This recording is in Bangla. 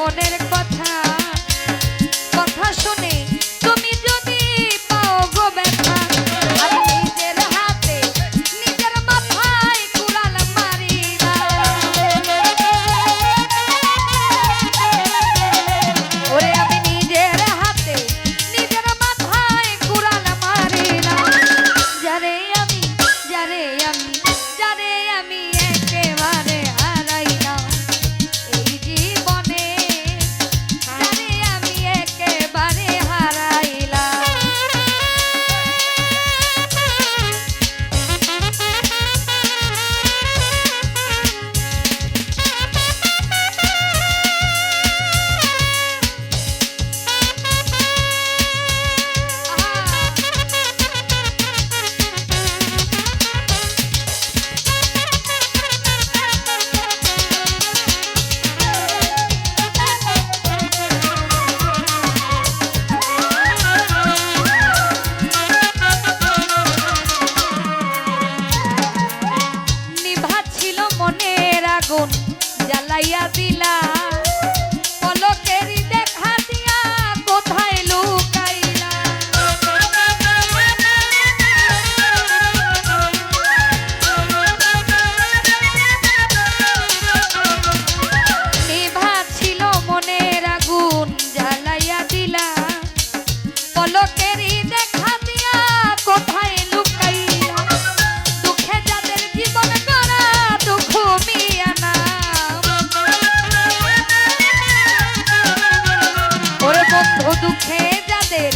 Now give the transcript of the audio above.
মনের কথা কথা শুনে তুমি যদি পাও গো ব্যথা আমি নিজের হাতে নিজের মাথায় কুড়াল মারিলাম ওরে আমি নিজের হাতে নিজের মাথায় কুড়াল মারিলাম যারে আমি যারে আমি যারে আমি একেবারে হারাইলাম এই জীবনে যারে আমি একেবারে হারাইলাম নিভাছিল মনের আগুন জ্বালাইয়া দিলা পলকেরই দেখা দিয়া কোথায় লুকাইলা নিভাছিল মনের আগুন জ্বালাইয়া দিলা পলকেরই দেখা দিয়া কোথায় লুকাইলা দুঃখে যাদের জীবন করা দুঃখ মিয়া না ওরে বন্ধু দুঃখে যাদের